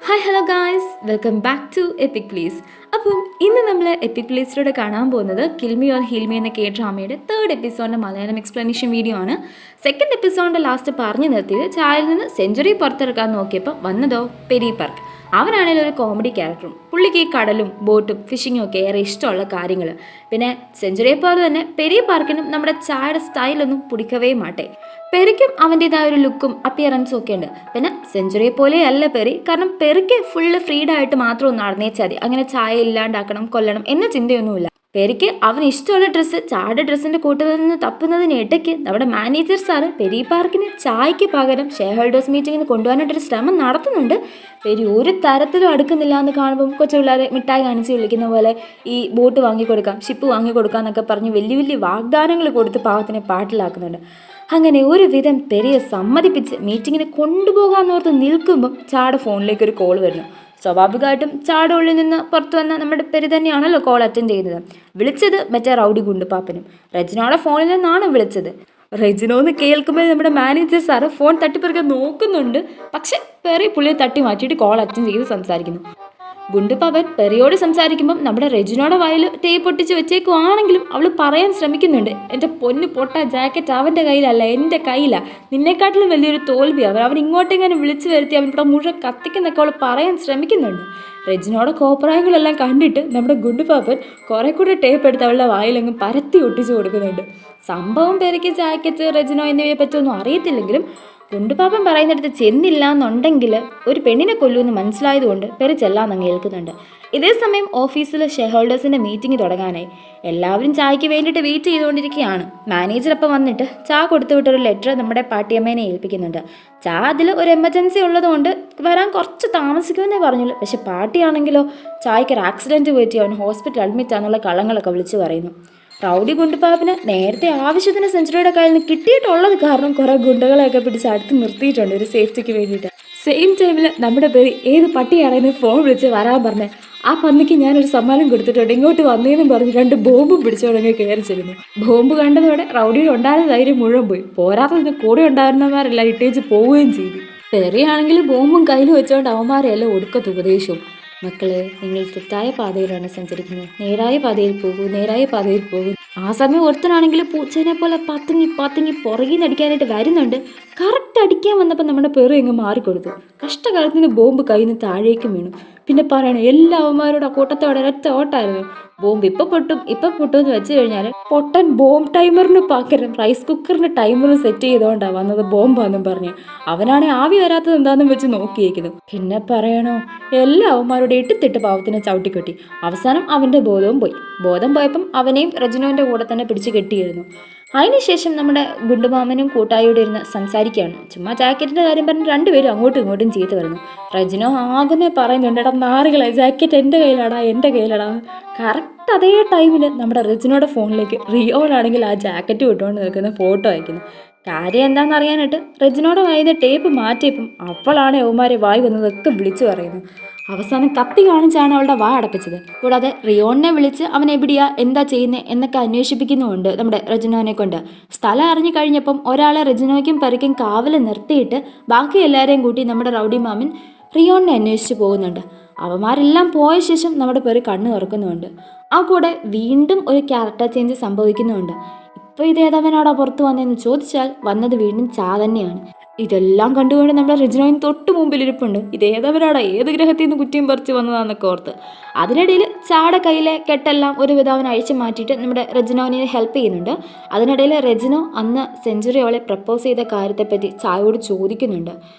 Hi hello guys, welcome back to epic please. അപ്പം ഇന്ന് നമ്മൾ എപ്പിക് പ്ലീസിലൂടെ കാണാൻ പോകുന്നത് കിൽമി ഓർ ഹിൽമി എന്ന കെ ഡ്രാമയുടെ 3rd എപ്പിസോഡിൻ്റെ മലയാളം എക്സ്പ്ലനേഷൻ വീഡിയോ ആണ്. 2nd എപ്പിസോഡിൻ്റെ ലാസ്റ്റ് പറഞ്ഞു നിർത്തിയത് ചായയിൽ നിന്ന് സെഞ്ചുറി പുറത്തിറക്കാൻ നോക്കിയപ്പോൾ വന്നതോ പെരി പാർക്ക്. അവനാണെങ്കിൽ ഒരു കോമഡി ക്യാരക്ടറും. പുള്ളിക്ക് ഈ കടലും ബോട്ടും ഫിഷിങ്ങും ഒക്കെ ഏറെ ഇഷ്ടമുള്ള കാര്യങ്ങൾ. പിന്നെ സെഞ്ചുറിയെ പോലെ തന്നെ പെരി പാർക്കിനും നമ്മുടെ ചായയുടെ സ്റ്റൈലൊന്നും പിടിക്കവേ മാട്ടെ. പെറിക്കും അവൻ്റെതായ ഒരു ലുക്കും അപ്പിയറൻസും ഒക്കെ ഉണ്ട്. പിന്നെ സെഞ്ചുറിയെ പോലെയല്ല പെറി. കാരണം പെറിക്ക് ഫുള്ള് ഫ്രീഡായിട്ട് മാത്രം ഒന്ന് നടന്നേച്ചാൽ മതി. അങ്ങനെ ചായ ഇല്ലാണ്ടാക്കണം, കൊല്ലണം എന്ന ചിന്തയൊന്നുമില്ല. പെരിക്ക് അവന് ഇഷ്ടമുള്ള ഡ്രസ്സ് ചായയുടെ ഡ്രസ്സിൻ്റെ കൂട്ടത്തിൽ നിന്ന് തപ്പുന്നതിനിടയ്ക്ക് നമ്മുടെ മാനേജർ സാറ് പെരി പാർക്കിന് ചായയ്ക്ക് പകരം ഷെയർ ഹോൾഡേഴ്സ് മീറ്റിങ്ങിന് കൊണ്ടുപോകാനായിട്ടൊരു ശ്രമം നടത്തുന്നുണ്ട്. പെരി ഒരു തരത്തിലും അടുക്കുന്നില്ല എന്ന് കാണുമ്പം കൊച്ചു പിള്ളേരെ മിഠായി കാണിച്ച് വിളിക്കുന്ന പോലെ ഈ ബോട്ട് വാങ്ങിക്കൊടുക്കാം, ഷിപ്പ് വാങ്ങിക്കൊടുക്കാം എന്നൊക്കെ പറഞ്ഞ് വലിയ വലിയ വാഗ്ദാനങ്ങൾ കൊടുത്ത് പാവത്തിനെ പാട്ടിലാക്കുന്നുണ്ട്. അങ്ങനെ ഒരു വിധം പെരിയെ സമ്മതിപ്പിച്ച് മീറ്റിങ്ങിന് കൊണ്ടുപോകാമെന്നോർത്ത് നിൽക്കുമ്പം ചാടെ ഫോണിലേക്ക് ഒരു കോൾ വരുന്നു. സ്വാഭാവികമായിട്ടും ചാടെ ഉള്ളിൽ നിന്ന് പുറത്തു വന്ന നമ്മുടെ പെരി തന്നെയാണല്ലോ കോൾ അറ്റൻഡ് ചെയ്യുന്നത്. വിളിച്ചത് മറ്റേ റൗഡി ഗുണ്ടുപാപ്പനും. റെജിനോടെ ഫോണിൽ നിന്നാണ് വിളിച്ചത്. റെജിനോ എന്ന് കേൾക്കുമ്പോൾ നമ്മുടെ മാനേജർ സാറ് ഫോൺ തട്ടിപ്പറിക്കാൻ നോക്കുന്നുണ്ട്. പക്ഷെ പെറി പുള്ളിയെ തട്ടി മാറ്റിയിട്ട് കോൾ അറ്റൻഡ് ചെയ്ത് സംസാരിക്കുന്നു. ഗുണ്ടുപാപ്പൻ പെറിയോട് സംസാരിക്കുമ്പം നമ്മുടെ റെജിനോടെ വായിൽ ടേപ്പ് ഒട്ടിച്ച് വെച്ചേക്കുവാണെങ്കിലും അവൾ പറയാൻ ശ്രമിക്കുന്നുണ്ട്. എൻ്റെ പൊന്ന് പൊട്ട ജാക്കറ്റ് അവൻ്റെ കയ്യിലല്ല, എൻ്റെ കയ്യിലാണ്. നിന്നെക്കാട്ടിലും വലിയൊരു തോൽവി അവൻ ഇങ്ങോട്ടെങ്ങനെ വിളിച്ചു വരുത്തി അവനിവിടെ മുഴുവൻ കത്തിക്കുന്നൊക്കെ അവൾ പറയാൻ ശ്രമിക്കുന്നുണ്ട്. റെജിനോടെ കോപ്രായങ്ങളെല്ലാം കണ്ടിട്ട് നമ്മുടെ ഗുണ്ടുപാപ്പൻ കുറെ കൂടെ ടേപ്പ് എടുത്ത് അവളുടെ വായിലങ്ങ് പരത്തി ഒട്ടിച്ചു കൊടുക്കുന്നുണ്ട്. സംഭവം പെരിക്ക് ജാക്കറ്റ് റെജിനോ എന്നിവയെ പറ്റിയൊന്നും അറിയത്തില്ലെങ്കിലും ഗുണ്ടുപാപ്പൻ പറയുന്നിടത്ത് ചെന്നില്ല എന്നുണ്ടെങ്കിൽ ഒരു പെണ്ണിനെ കൊല്ലുമെന്ന് മനസ്സിലായതുകൊണ്ട് പെരി ചെല്ലാന്നങ്ങ് ഏൽക്കുന്നുണ്ട്. ഇതേ സമയം ഓഫീസിൽ ഷെയർ ഹോൾഡേഴ്സിൻ്റെ മീറ്റിംഗ് തുടങ്ങാനായി. എല്ലാവരും ചായയ്ക്ക് വേണ്ടിയിട്ട് വെയിറ്റ് ചെയ്തുകൊണ്ടിരിക്കുകയാണ്. മാനേജർ അപ്പം വന്നിട്ട് ചായ കൊടുത്തു വിട്ടൊരു ലെറ്റർ നമ്മുടെ പാട്ടിയമ്മേനെ ഏൽപ്പിക്കുന്നുണ്ട്. അതിൽ ഒരു എമർജൻസി ഉള്ളതുകൊണ്ട് വരാൻ കുറച്ച് താമസിക്കുമെന്നേ പറഞ്ഞുള്ളൂ. പക്ഷെ പാട്ടിയാണെങ്കിലോ ചായക്കൊരു ആക്സിഡൻറ്റ് പറ്റി അവൻ ഹോസ്പിറ്റൽ അഡ്മിറ്റ് ആണെന്നുള്ള കള്ളങ്ങളൊക്കെ വിളിച്ച് പറയുന്നു. റൗഡി ഗുണ്ടുപാപ്പിന് നേരത്തെ ആവശ്യത്തിന് സെഞ്ചുറിയുടെ കയ്യിൽ നിന്ന് കിട്ടിയിട്ടുള്ളത് കാരണം കുറേ ഗുണ്ടകളെയൊക്കെ പിടിച്ച് അടുത്ത് നിർത്തിയിട്ടുണ്ട് ഒരു സേഫ്റ്റിക്ക് വേണ്ടിയിട്ട്. സെയിം ടൈമിൽ നമ്മുടെ പേര് ഏത് പട്ടിയാണെന്ന് ഫോൺ വിളിച്ച് വരാൻ പറഞ്ഞേ. ആ പന്നിക്ക് ഞാനൊരു സമ്മാനം കൊടുത്തിട്ടുണ്ട്, ഇങ്ങോട്ട് വന്നേന്നും പറഞ്ഞ് 2 ബോംബും പിടിച്ചോടങ്ങി കയറി ചെല്ലുന്നു. ബോംബ് കണ്ടതോടെ റൗഡിയിൽ ഉണ്ടായിരുന്ന ധൈര്യം മുഴുവൻ പോയി. പോരാത്തതിന് കൂടെ ഉണ്ടായിരുന്നവരെല്ലാം ഇട്ടേച്ച് പോവുകയും ചെയ്തു. പെറിയാണെങ്കിൽ ബോംബും കയ്യിൽ വെച്ചോണ്ട് അവന്മാരെല്ലാം ഒടുക്കത്ത് ഉപദേശവും. മക്കളെ, നിങ്ങൾ തെറ്റായ പാതയിലാണ് സഞ്ചരിക്കുന്നത്, നേരായ പാതയിൽ പോകൂ, നേരായ പാതയിൽ പോകൂ. ആ സമയം ഒരുത്തനാണെങ്കിൽ പൂച്ചേനെ പോലെ പത്തുങ്ങി പുറകിൽ നിന്ന് അടിക്കാനായിട്ട് വരുന്നുണ്ട്. കറക്റ്റ് അടിക്കാൻ വന്നപ്പോൾ നമ്മുടെ പെറി അങ്ങ് മാറിക്കൊടുത്തു. കഷ്ടകാലത്തിന് ബോംബ് കയ്യിൽ നിന്ന് താഴേക്കും വീണു. പിന്നെ പറയണം, എല്ലാ അവന്മാരോട് ആ കൂട്ടത്തോടെ ഒരൊറ്റ ഓട്ടായിരുന്നു. ബോംബ് ഇപ്പം പൊട്ടും എന്ന് വെച്ച് കഴിഞ്ഞാൽ പൊട്ടൻ ബോംബ് ടൈമറിന് പകരം റൈസ് കുക്കറിന് ടൈമർ സെറ്റ് ചെയ്തുകൊണ്ടാണ് വന്നത് ബോംബാന്നും പറഞ്ഞ്. അവനാണെങ്കിൽ ആവി വരാത്തത് എന്താണെന്നും വെച്ച് നോക്കിയിരിക്കുന്നു. പിന്നെ പറയണോ, എല്ലാ അവന്മാരോട് എട്ടിത്തിട്ട് പാവത്തിനെ ചവിട്ടിക്കെട്ടി. അവസാനം അവൻ്റെ ബോധവും പോയി. ബോധം പോയപ്പം അവനെയും റെജിനോൻ്റെ കൂടെ തന്നെ പിടിച്ച് കെട്ടിയിരുന്നു. അതിനുശേഷം നമ്മുടെ ഗുണ്ടുമാമനും കൂട്ടായോടെ ഇരുന്ന് സംസാരിക്കുകയാണ്. ചുമ്മാ ജാക്കറ്റിൻ്റെ കാര്യം പറഞ്ഞ് 2 പേരും അങ്ങോട്ടും ഇങ്ങോട്ടും ചെയ്ത് വരുന്നു. റെജിനോ ആകുന്നേ പറയുന്നുണ്ട്, എടാ നാറുകളെ, ജാക്കറ്റ് എൻ്റെ കയ്യിലടാ. കറക്റ്റ് അതേ ടൈമിൽ നമ്മുടെ റെജിനോയുടെ ഫോണിലേക്ക് റിയോളാണെങ്കിൽ ആ ജാക്കറ്റ് വിട്ടുകൊണ്ട് നിൽക്കുന്ന ഫോട്ടോ അയക്കുന്നു. കാര്യം എന്താണെന്ന് അറിയാനായിട്ട് റെജിനോയുടെ വായിൽ ടേപ്പ് മാറ്റിയപ്പം അവളാണ് യവന്മാരെ വായി വന്നതൊക്കെ വിളിച്ചു പറയുന്നു. അവസാനം കത്തി കാണിച്ചാണ് അവളുടെ വായ അടപ്പിച്ചത്. കൂടാതെ റിയോണിനെ വിളിച്ച് അവൻ എവിടെയാ, എന്താ ചെയ്യുന്നത് എന്നൊക്കെ അന്വേഷിപ്പിക്കുന്നുമുണ്ട് നമ്മുടെ റെജിനോനെ കൊണ്ട്. സ്ഥലം അറിഞ്ഞു കഴിഞ്ഞപ്പം ഒരാളെ റെജിനോയ്ക്കും പെറിക്കും കാവൽ നിർത്തിയിട്ട് ബാക്കി എല്ലാവരെയും കൂട്ടി നമ്മുടെ റൗഡി മാമൻ റിയോണിനെ അന്വേഷിച്ച് പോകുന്നുണ്ട്. അവന്മാരെല്ലാം പോയ ശേഷം നമ്മുടെ പെറി കണ്ണ് തുറക്കുന്നുമുണ്ട്. ആ കൂടെ വീണ്ടും ഒരു ക്യാരക്ടർ ചേഞ്ച് സംഭവിക്കുന്നുമുണ്ട്. ഇപ്പോൾ ഇതേതവനാടാ പുറത്ത് വന്നതെന്ന് ചോദിച്ചാൽ വന്നത് വീണ്ടും ചാ തന്നെയാണ്. ഇതെല്ലാം കണ്ടുകൊണ്ട് നമ്മുടെ റെജിനോയിന് തൊട്ട് മുമ്പിലിരിപ്പുണ്ട്. ഇതേതവരാടാ, ഏത് ഗ്രഹത്തിൽ നിന്ന് കുറ്റിയും പറിച്ച് വന്നതാന്നൊക്കെ ഓർത്ത്. അതിനിടയിൽ ചാടെ കയ്യിലെ കെട്ടെല്ലാം ഒരുവിധം അവൻ അഴിച്ചു മാറ്റിയിട്ട് നമ്മുടെ റെജിനോനെ ഹെൽപ്പ് ചെയ്യുന്നുണ്ട്. അതിനിടയിൽ റെജിനോ അന്ന് സെഞ്ചുറി അവളെ പ്രപ്പോസ് ചെയ്ത കാര്യത്തെപ്പറ്റി ചായയോട് ചോദിക്കുന്നുണ്ട്.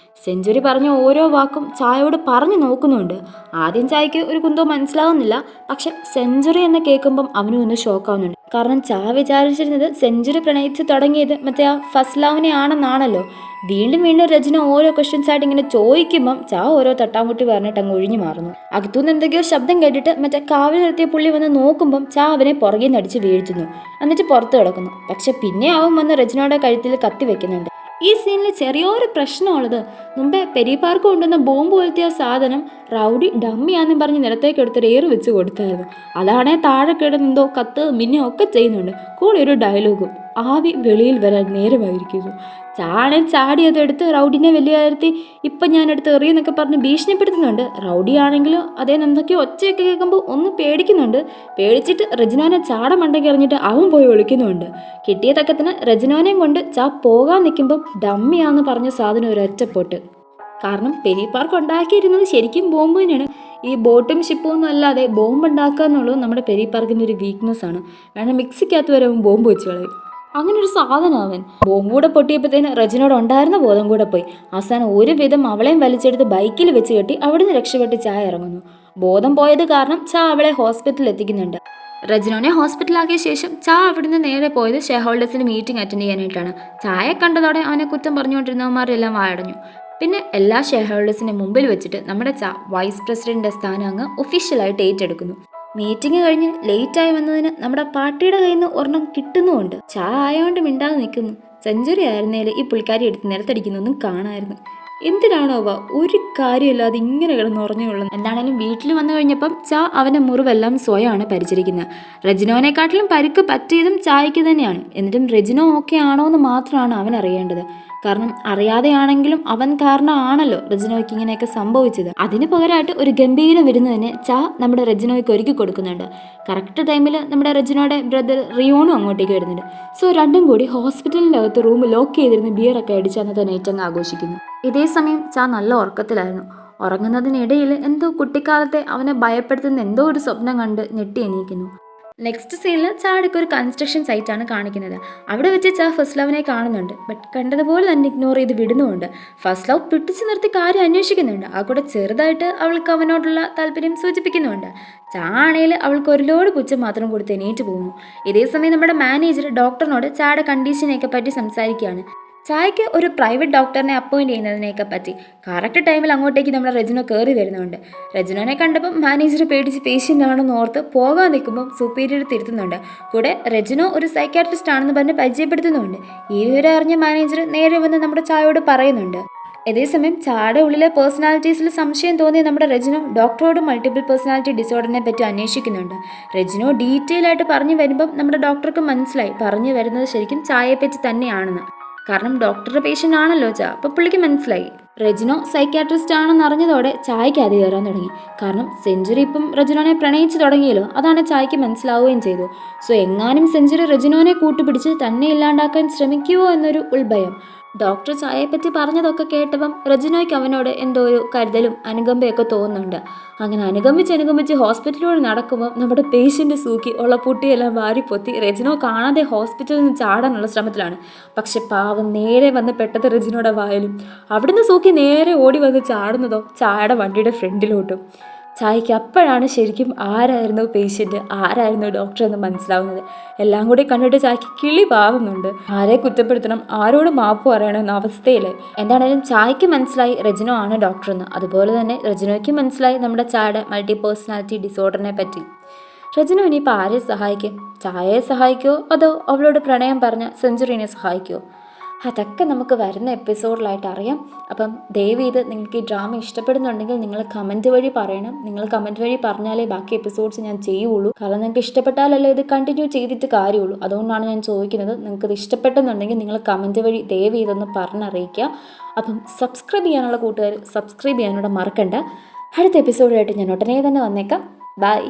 സെഞ്ചുറി പറഞ്ഞ ഓരോ വാക്കും ചായയോട് പറഞ്ഞു നോക്കുന്നുണ്ട്. ആദ്യം ചായക്ക് ഒരു കുന്തോ മനസ്സിലാവുന്നില്ല. പക്ഷെ സെഞ്ചുറി എന്ന് കേൾക്കുമ്പം അവനും ഒന്ന് ഷോക്കാവുന്നുണ്ട്. കാരണം ചാ വിചാരിച്ചിരുന്നത് സെഞ്ചുറി പ്രണയിച്ച് തുടങ്ങിയത് മറ്റേ ആ ഫസ്റ്റ് ലവിനെ ആണെന്നാണല്ലോ. വീണ്ടും റെജിന ഓരോ ക്വസ്റ്റ്യൻസ് ആയിട്ട് ഇങ്ങനെ ചോദിക്കുമ്പം ചാ ഓരോ തട്ടാമുട്ടി പറഞ്ഞിട്ട് അങ്ങ് ഒഴിഞ്ഞു മാറുന്നു. അകത്തുനിന്ന് എന്തൊക്കെയോ ശബ്ദം കേട്ടിട്ട് മറ്റേ കാവിൽ നിർത്തിയ പുള്ളി വന്ന് നോക്കുമ്പം ചാ അവനെ പുറകെ നടിച്ച് വീഴ്ത്തുന്നു. എന്നിട്ട് പുറത്ത് കിടക്കുന്നു. പക്ഷെ പിന്നെ അവൻ വന്ന് റെജിനോയുടെ കഴുത്തിൽ കത്തി വെക്കുന്നുണ്ട്. ഈ സീനിൽ ചെറിയൊരു പ്രശ്നമുള്ളത്, മുമ്പേ പെരി പാർക്ക് കൊണ്ടുവന്ന ബോംബ് പോലത്തെ സാധനം റൗഡി ഡമ്മിയാന്നും പറഞ്ഞ് നിലത്തേക്ക് എടുത്തൊരു ഏറ് വെച്ച് കൊടുത്തായിരുന്നു. അതാണേ താഴെ കിടന്നെന്തോ കത്ത് മിന്നോ ഒക്കെ ചെയ്യുന്നുണ്ട്. കൂടെ ഒരു ഡയലോഗും, ആവി വെളിയിൽ വരാൻ നേരമായിരിക്കുന്നു. ചാടി അതെടുത്ത് റൗഡിനെ വലിയ കാര്യത്തിൽ ഇപ്പം ഞാനെടുത്ത് എറിയെന്നൊക്കെ പറഞ്ഞ് ഭീഷണിപ്പെടുത്തുന്നുണ്ട്. റൗഡിയാണെങ്കിലും അതേ എന്തൊക്കെയോ ഒച്ചയൊക്കെ കേൾക്കുമ്പോൾ ഒന്ന് പേടിക്കുന്നുണ്ട്. പേടിച്ചിട്ട് റെജിനോനെ മണ്ടയ്ക്ക് എറിഞ്ഞിട്ട് അവൻ പോയി വിളിക്കുന്നുണ്ട്. കിട്ടിയ തക്കത്തിന് റെജിനോനെയും കൊണ്ട് പോകാൻ നിൽക്കുമ്പം ഡമ്മിയാന്ന് പറഞ്ഞ സാധനം ഒരു ഒറ്റപ്പൊട്ട്. കാരണം പെരി പാർക്ക് ഉണ്ടാക്കിയിരുന്നത് ശരിക്കും ബോംബ് തന്നെയാണ്. ഈ ബോട്ടും ഷിപ്പും ഒന്നും അല്ലാതെ ബോംബ് ഉണ്ടാക്കുക എന്നുള്ളത് നമ്മുടെ പെരി പാർക്കിൻ്റെ ഒരു വീക്ക്നെസ് ആണ്. വേണം മിക്സിക്കകത്ത് വരെ അവൻ ബോംബ് വെച്ച് കളയും. അങ്ങനെ ഒരു സാധനം അവൻ. ബോംബ് കൂടെ പൊട്ടിയപ്പോഴത്തേന് റെജിനോട് ഉണ്ടായിരുന്ന ബോധം കൂടെ പോയി. അവസാനം ഒരുവിധം അവളെയും വലിച്ചെടുത്ത് ബൈക്കിൽ വെച്ച് കെട്ടി അവിടുന്ന് രക്ഷപ്പെട്ട് ഇറങ്ങുന്നു. ബോധം പോയത് കാരണം അവളെ ഹോസ്പിറ്റലിൽ എത്തിക്കുന്നുണ്ട്. റെജിനോനെ ഹോസ്പിറ്റലാക്കിയ ശേഷം അവിടുന്ന് നേരെ പോയത് ഷെയർ ഹോൾഡേഴ്സിന് മീറ്റിംഗ് അറ്റൻഡ് ചെയ്യാനായിട്ടാണ്. കണ്ടതോടെ അവനെ കുറ്റം പറഞ്ഞുകൊണ്ടിരുന്നവന്മാരെല്ലാം വായടഞ്ഞു. പിന്നെ എല്ലാ ഷെയർ ഹോൾഡേഴ്സിനെ മുമ്പിൽ വെച്ചിട്ട് നമ്മുടെ വൈസ് പ്രസിഡന്റിന്റെ സ്ഥാനം അങ്ങ് ഒഫീഷ്യലായിട്ട് ഏറ്റെടുക്കുന്നു. മീറ്റിംഗ് കഴിഞ്ഞ് ലേറ്റായി വന്നതിന് നമ്മുടെ പാർട്ടിയുടെ കയ്യിൽ നിന്ന് ഒരെണ്ണം കിട്ടുന്നുമുണ്ട്. ആയതുകൊണ്ട് മിണ്ടാതെ നിൽക്കുന്നു. സെഞ്ചുറി ആയിരുന്നേൽ ഈ പുള്ളിക്കാരി എടുത്ത് നിലത്തടിക്കുന്നൊന്നും കാണാമായിരുന്നു. എന്തിനാണോ ഒരു കാര്യമില്ലാതെ ഇങ്ങനെ കിടന്നുറഞ്ഞുകൊള്ളുന്നത്. എന്താണേലും വീട്ടിൽ വന്നു കഴിഞ്ഞപ്പം അവൻ്റെ മുറിവെല്ലാം സ്വയമാണ് പരിചരിക്കുന്നത്. റെജിനോനെക്കാട്ടിലും പരിക്ക് പറ്റിയതും ചായക്ക് തന്നെയാണ്. എന്നിട്ടും റെജിനോ ഓക്കെ ആണോ എന്ന് മാത്രമാണ് അവൻ അറിയേണ്ടത്. കാരണം അറിയാതെയാണെങ്കിലും അവൻ കാരണമാണല്ലോ റെജിനോയ്ക്ക് ഇങ്ങനെയൊക്കെ സംഭവിച്ചത്. അതിന് പകരമായിട്ട് ഒരു ഗംഭീര വിരുന്ന് തന്നെ നമ്മുടെ റെജിനോയ്ക്ക് ഒരുക്കി കൊടുക്കുന്നുണ്ട്. കറക്റ്റ് ടൈമിൽ നമ്മുടെ റെജിനോയുടെ ബ്രദർ റിയോണും അങ്ങോട്ടേക്ക് വരുന്നുണ്ട്. സോ രണ്ടും കൂടി ഹോസ്പിറ്റലിൻ്റെ അകത്ത് റൂം ലോക്ക് ചെയ്തിരുന്ന് ബിയറൊക്കെ അടിച്ച് അന്നത്തെ നൈറ്റ് അങ്ങ് ആഘോഷിക്കുന്നു. ഇതേ സമയം നല്ല ഉറക്കത്തിലായിരുന്നു. ഉറങ്ങുന്നതിനിടയിൽ എന്തോ കുട്ടിക്കാലത്തെ അവനെ ഭയപ്പെടുത്തുന്ന എന്തോ ഒരു സ്വപ്നം കണ്ട് ഞെട്ടി എണീക്കുന്നു. നെക്സ്റ്റ് സീനിൽ ചാടൊക്കെ ഒരു കൺസ്ട്രക്ഷൻ സൈറ്റാണ് കാണിക്കുന്നത്. അവിടെ വെച്ച് ഫസ്റ്റ് ലവിനെ കാണുന്നുണ്ട്. ബട്ട് കണ്ടതുപോലെ തന്നെ ഇഗ്നോർ ചെയ്ത് വിടുന്നുമുണ്ട്. ഫസ്റ്റ് ലവ് പിടിച്ചു നിർത്തി കാര്യം അന്വേഷിക്കുന്നുണ്ട്. ആ കൂടെ ചെറുതായിട്ട് അവൾക്ക് അവനോടുള്ള താല്പര്യം സൂചിപ്പിക്കുന്നുണ്ട്. ആണേൽ അവൾക്ക് ഒരു ലോഡ് പുച്ഛം മാത്രം കൊടുത്ത് എണീറ്റ് പോകുന്നു. ഇതേസമയം നമ്മുടെ മാനേജർ ഡോക്ടറിനോട് ചാടെ കണ്ടീഷനെയൊക്കെ പറ്റി സംസാരിക്കുകയാണ്. ചായക്ക് ഒരു പ്രൈവറ്റ് ഡോക്ടറിനെ അപ്പോയിൻറ്റ് ചെയ്യുന്നതിനെയൊക്കെ പറ്റി. കറക്റ്റ് ടൈമിൽ അങ്ങോട്ടേക്ക് നമ്മുടെ റെജിനോ കയറി വരുന്നുണ്ട്. റെജിനോനെ കണ്ടപ്പം മാനേജർ പേടിച്ച് പേഷ്യൻ്റ് ആണെന്ന് ഓർത്ത് പോകാൻ നിൽക്കുമ്പം സുപ്പീരിയർ തിരുത്തുന്നുണ്ട്. കൂടെ റെജിനോ ഒരു സൈക്കാട്രിസ്റ്റ് ആണെന്ന് പറഞ്ഞ് പരിചയപ്പെടുത്തുന്നുണ്ട്. ഈ വിവരം അറിഞ്ഞ മാനേജർ നേരെ വന്ന് നമ്മുടെ ചായയോട് പറയുന്നുണ്ട്. അതേസമയം ചാടെ ഉള്ളിലെ പേഴ്സണാലിറ്റീസിൽ സംശയം തോന്നിയ നമ്മുടെ റെജിനോ ഡോക്ടറോട് മൾട്ടിപ്പിൾ പേഴ്സണാലിറ്റി ഡിസോർഡറിനെ പറ്റി അന്വേഷിക്കുന്നുണ്ട്. റെജിനോ ഡീറ്റെയിൽ ആയിട്ട് പറഞ്ഞു വരുമ്പം നമ്മുടെ ഡോക്ടർക്ക് മനസ്സിലായി പറഞ്ഞു വരുന്നത് ശരിക്കും ചായയെപ്പറ്റി തന്നെയാണെന്ന്. കാരണം ഡോക്ടറുടെ പേഷ്യൻ്റ് ആണല്ലോ അപ്പം പുള്ളിക്ക് മനസ്സിലായി. റെജിനോ സൈക്കാട്രിസ്റ്റ് ആണെന്ന് അറിഞ്ഞതോടെ ചായക്ക് അത് കയറാൻ തുടങ്ങി. കാരണം സെഞ്ചുറി ഇപ്പം റെജിനോനെ പ്രണയിച്ച് തുടങ്ങിയല്ലോ, അതാണ് ചായക്ക് മനസ്സിലാവുകയും ചെയ്തു. സോ എങ്ങാനും സെഞ്ചുറി റെജിനോനെ കൂട്ടുപിടിച്ച് തന്നെ ഇല്ലാണ്ടാക്കാൻ ശ്രമിക്കുമോ എന്നൊരു ഉൾഭയം. ഡോക്ടർ ചായയെപ്പറ്റി പറഞ്ഞതൊക്കെ കേട്ടപ്പം റെജിനോയ്ക്ക് അവനോട് എന്തോ ഒരു കരുതലും അനുകമ്പയൊക്കെ തോന്നുന്നുണ്ട്. അങ്ങനെ അനുകമ്പിച്ച് ഹോസ്പിറ്റലിലൂടെ നടക്കുമ്പോൾ നമ്മുടെ പേഷ്യൻ്റ് സൂക്കി ഉള്ള പുട്ടിയെല്ലാം വാരിപ്പൊത്തി റെജിനോ കാണാതെ ഹോസ്പിറ്റലിൽ നിന്ന് ചാടാനുള്ള ശ്രമത്തിലാണ്. പക്ഷെ പാവം നേരെ വന്ന് പെട്ടത് റെജിനോയുടെ വായിലും. അവിടുന്ന് സൂക്കി നേരെ ഓടി വന്ന് ചാടുന്നതോ ചായയുടെ വണ്ടിയുടെ ഫ്രണ്ടിലോട്ടും. ചായക്ക് അപ്പോഴാണ് ശരിക്കും ആരായിരുന്നു പേഷ്യൻ്റ് ആരായിരുന്നു ഡോക്ടർ എന്ന് മനസ്സിലാവുന്നത്. എല്ലാം കൂടി കണ്ടിട്ട് ചായക്ക് കിളി പാവുന്നുണ്ട്. ആരെ കുറ്റപ്പെടുത്തണം ആരോട് മാപ്പ് പറയണമെന്ന അവസ്ഥയിൽ. എന്താണേലും ചായക്ക് മനസ്സിലായി റെജിനോ ആണ് ഡോക്ടറെന്ന്. അതുപോലെ തന്നെ റെജിനോയ്ക്ക് മനസ്സിലായി നമ്മുടെ ചായയുടെ മൾട്ടി പേഴ്സണാലിറ്റി ഡിസോർഡറിനെ പറ്റി. റെജിനോ ഇനിയിപ്പോൾ ആരെ സഹായിക്കും? ചായയെ സഹായിക്കുമോ അതോ അവളോട് പ്രണയം പറഞ്ഞ സെഞ്ചുറിനെ സഹായിക്കുമോ? അതൊക്കെ നമുക്ക് വരുന്ന എപ്പിസോഡിലായിട്ട് അറിയാം. അപ്പം ദയവ് ചെയ്ത് നിങ്ങൾക്ക് ഈ ഡ്രാമ ഇഷ്ടപ്പെടുന്നുണ്ടെങ്കിൽ നിങ്ങൾ കമൻറ്റ് വഴി പറയണം. നിങ്ങൾ കമൻറ്റ് വഴി പറഞ്ഞാലേ ബാക്കി എപ്പിസോഡ്സ് ഞാൻ ചെയ്യുള്ളൂ. കാരണം നിങ്ങൾക്ക് ഇഷ്ടപ്പെട്ടാലല്ലേ ഇത് കണ്ടിന്യൂ ചെയ്തിട്ട് കാര്യമുള്ളൂ. അതുകൊണ്ടാണ് ഞാൻ ചോദിക്കുന്നത്. നിങ്ങൾക്കത് ഇഷ്ടപ്പെട്ടെന്നുണ്ടെങ്കിൽ നിങ്ങൾ കമൻറ്റ് വഴി ദയവ് ചെയ്തൊന്ന് പറഞ്ഞറിയിക്കുക. അപ്പം സബ്സ്ക്രൈബ് ചെയ്യാനുള്ള കൂട്ടുകാർ സബ്സ്ക്രൈബ് ചെയ്യാനോട് മറക്കണ്ട. അടുത്ത എപ്പിസോഡായിട്ട് ഞാൻ ഉടനെ തന്നെ വന്നേക്കാം. ബൈ.